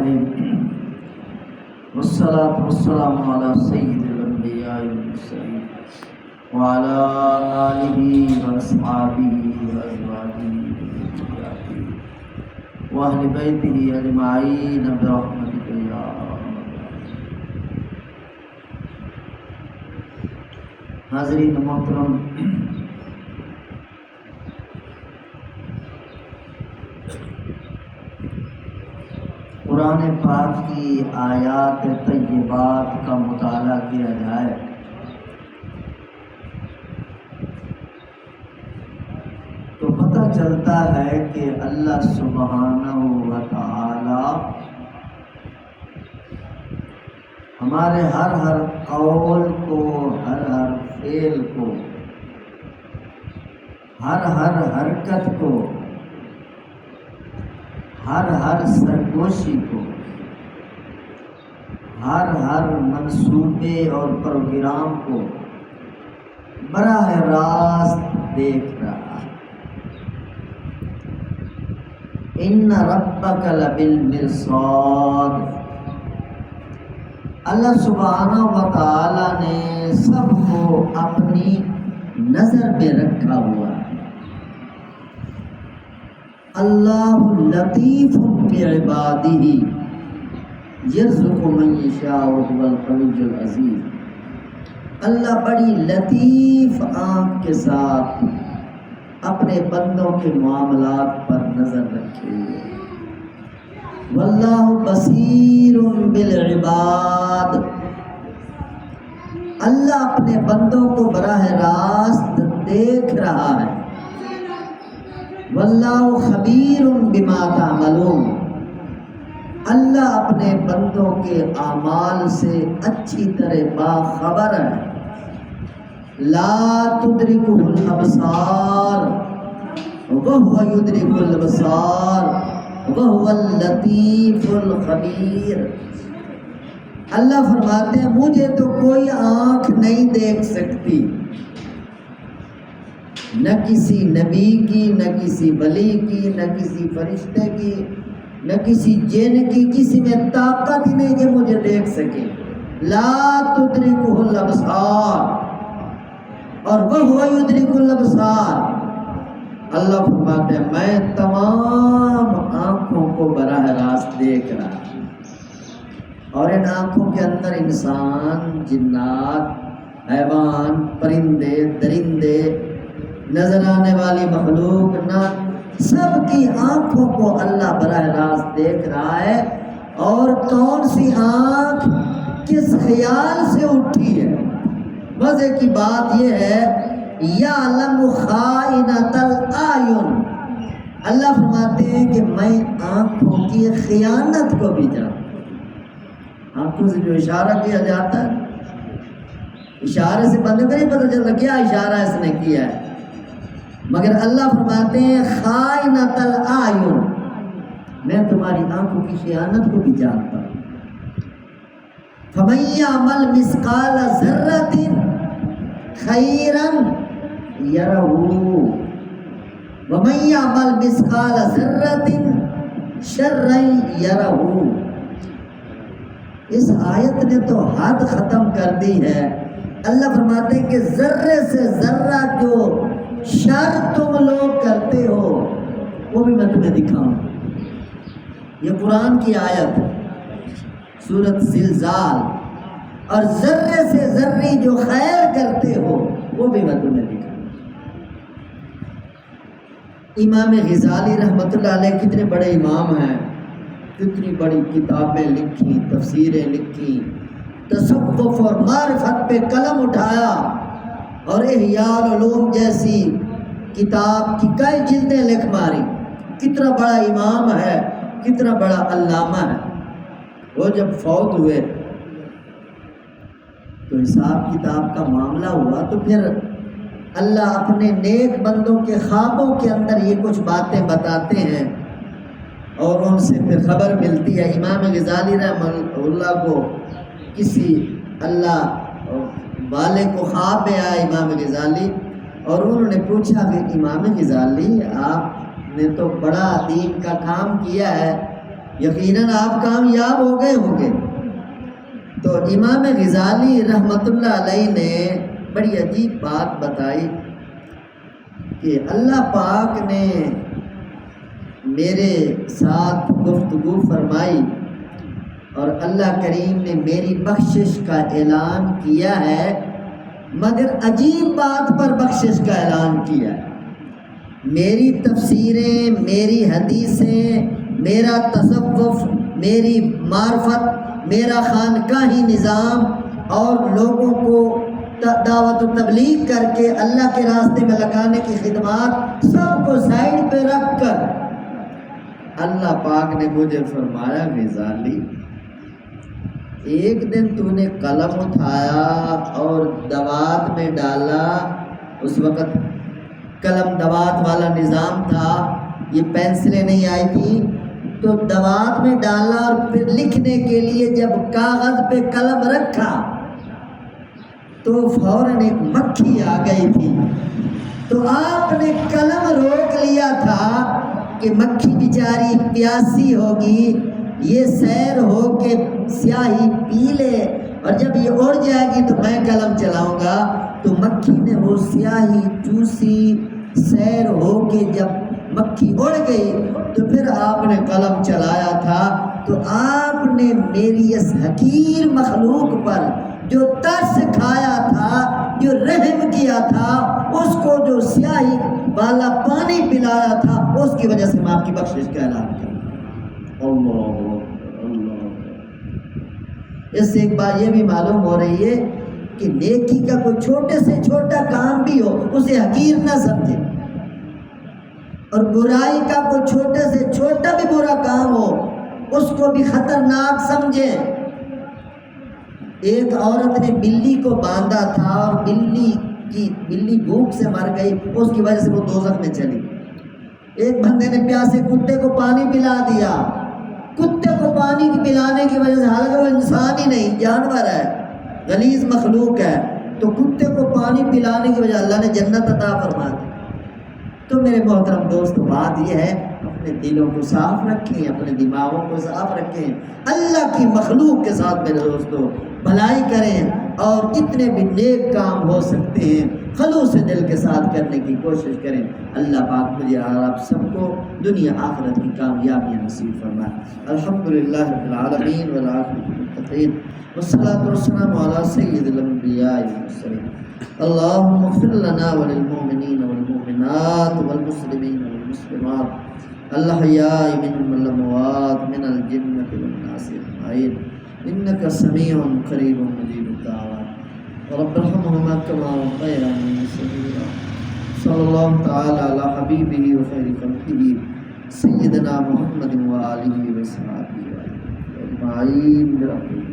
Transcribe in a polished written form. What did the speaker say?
الرحيم والصلاة والسلام على سيد الأنبياء والمرسلين وعلى آله وأصحابه وأزواجه وذرياته وأهل بيته أجمعين برحمتك يا أرحم الراحمين. حاضرین محترم، قرآن پاک کی آیات طیبات کا مطالعہ کیا جائے تو پتہ چلتا ہے کہ اللہ سبحانہ و تعالی ہمارے ہر قول کو، ہر فعل کو، ہر حرکت کو، ہر سرگوشی کو، ہر منصوبے اور پروگرام کو براہ راست دیکھ رہا ہے. ان ربک لبالمرصاد. اللہ سبحانہ و تعالی نے سب کو اپنی نظر میں رکھا ہوا ہے. اللہ لطیف بعبادہ یرزق من یشاء وهو القوی العزیز. اللہ بڑی لطیف آنکھ کے ساتھ اپنے بندوں کے معاملات پر نظر رکھے ہوئے. واللہ بصیر بالعباد. اللہ اپنے بندوں کو براہ راست دیکھ رہا ہے. واللہ خبیر بما تعملون. اللہ اپنے بندوں کے اعمال سے اچھی طرح باخبر ہے. لا تدرکہ الابصار وہو یدرک الابصار وہو اللطیف الخبیر. اللہ فرماتے ہیں مجھے تو کوئی آنکھ نہیں دیکھ سکتی، نہ کسی نبی کی، نہ کسی ولی کی، نہ کسی فرشتے کی، نہ کسی جن کی. کسی میں طاقت ہی نہیں کہ مجھے دیکھ سکے. لا تدرکہ الابصار اور وہو یدرک الابصار. اللہ فرماتے ہیں میں تمام آنکھوں کو براہ راست دیکھ رہا ہوں، اور ان آنکھوں کے اندر انسان، جنات، حیوان، پرندے، درندے، نظر آنے والی مخلوق، نہ سب کی آنکھوں کو اللہ براہ راست دیکھ رہا ہے. اور کون سی آنکھ کس خیال سے اٹھی ہے؟ مزے کی بات یہ ہے یعلم خائنۃ الاعین. اللہ فرماتے ہیں کہ میں آنکھوں کی خیانت کو بھی جانتا ہوں. آنکھوں سے جو اشارہ کیا جاتا ہے، اشارے سے بندے کو نہیں پتہ چلتا کیا اشارہ اس نے کیا ہے، مگر اللہ فرماتے ہیں خائنۃ الاعین، میں تمہاری آنکھوں کی خیانت کو بھی جانتا ہوں. فمن یعمل مثقال ذرۃ خیرا یرہ ومن یعمل مثقال ذرۃ شرا یرہ. اس آیت نے تو حد ختم کر دی ہے. اللہ فرماتے ہیں کہ ذرے سے ذرہ جو شر تم لوگ کرتے ہو وہ بھی میں تمہیں دکھاؤں. یہ قرآن کی آیت سورۃ زلزال. اور ذرے سے ذری جو خیر کرتے ہو وہ بھی میں تمہیں دکھاؤں. امام غزالی رحمۃ اللہ علیہ کتنے بڑے امام ہیں، کتنی بڑی کتابیں لکھی، تفسیریں لکھی، تصوف اور معرفت پہ قلم اٹھایا، اور احیاء العلوم جیسی کتاب کی کئی جلدیں لکھ ماری. کتنا بڑا امام ہے، کتنا بڑا علامہ ہے. وہ جب فوت ہوئے تو حساب کتاب کا معاملہ ہوا، تو پھر اللہ اپنے نیک بندوں کے خوابوں کے اندر یہ کچھ باتیں بتاتے ہیں اور ان سے پھر خبر ملتی ہے. امام غزالی رحمۃ اللہ کو کسی اللہ والے کو خواب میں آیا امام غزالی، اور انہوں نے پوچھا کہ امام غزالی آپ نے تو بڑا دین کا کام کیا ہے، یقیناً آپ کامیاب ہو گئے ہوں گے۔ تو امام غزالی رحمۃ اللہ علیہ نے بڑی عجیب بات بتائی کہ اللہ پاک نے میرے ساتھ گفتگو فرمائی اور اللہ کریم نے میری بخشش کا اعلان کیا ہے، مگر عجیب بات پر بخشش کا اعلان کیا ہے۔ میری تفسیریں، میری حدیثیں، میرا تصوف، میری معرفت، میرا خانقاہی نظام اور لوگوں کو دعوت و تبلیغ کر کے اللہ کے راستے میں لگانے کی خدمات سب کو سائڈ پہ رکھ کر اللہ پاک نے مجھے فرمایا غزالی ایک دن تو نے قلم اٹھایا اور دوات میں ڈالا، اس وقت قلم دوات والا نظام تھا، یہ پینسلیں نہیں آئی تھی، تو دوات میں ڈالا اور پھر لکھنے کے لیے جب کاغذ پہ قلم رکھا تو فوراً ایک مکھی آ گئی تھی، تو آپ نے قلم روک لیا تھا کہ مکھی بیچاری پیاسی ہوگی، یہ سیر ہو کے سیاہی پی لے اور جب یہ اڑ جائے گی تو میں قلم چلاؤں گا۔ تو مکھی نے وہ سیاہی چوسی، سیر ہو کے جب مکھی اڑ گئی تو پھر آپ نے قلم چلایا تھا۔ تو آپ نے میری اس حقیر مخلوق پر جو ترس کھایا تھا، جو رحم کیا تھا، اس کو جو سیاہی والا پانی پلایا تھا، اس کی وجہ سے میں آپ کی بخشش کا اعلان کروں۔ اللہ اللہ، اس سے ایک بات یہ بھی معلوم ہو رہی ہے کہ نیکی کا کوئی چھوٹے سے چھوٹا کام بھی ہو اسے حقیر نہ سمجھے، اور برائی کا کوئی چھوٹے سے چھوٹا بھی برا کام ہو اس کو بھی خطرناک سمجھے۔ ایک عورت نے بلی کو باندھا تھا اور بلی بھوک سے مر گئی، اس کی وجہ سے وہ دوزخ میں چلی۔ ایک بندے نے پیاسے کتے کو پانی پلا دیا، کتے کو پانی پلانے کی وجہ سے، حالانکہ وہ انسان ہی نہیں جانور ہے، غلیظ مخلوق ہے، تو کتے کو پانی پلانے کی وجہ اللہ نے جنت عطا فرما دی۔ تو میرے محترم دوست، بات یہ ہے اپنے دلوں کو صاف رکھیں، اپنے دماغوں کو صاف رکھیں، اللہ کی مخلوق کے ساتھ میرے دوستو بھلائی کریں اور جتنے بھی نیک کام ہو سکتے ہیں خلوص دل کے ساتھ کرنے کی کوشش کریں۔ اللہ پاک مجھے اور آپ سب کو دنیا آخرت کی کامیابیاں نصیب فرمائے۔ الحمدللہ رب العالمین والعاقبۃ للمتقین والصلاۃ والسلام علی سید الانبیاء والمرسلین۔ اللهم اغفر لنا وللمؤمنین والمؤمنات والمسلمین والمسلمات الاحیاء منهم والاموات من الجنة والناس اجمعین انک سمیع قریب مجیب الدعوات رب ارحمهما كما ربياني صغيرا۔ صلی اللہ تعالی علی حبیبہ وخیر خلقہ سیدنا محمد وآلہ وصحبہ اجمعین برحمتک۔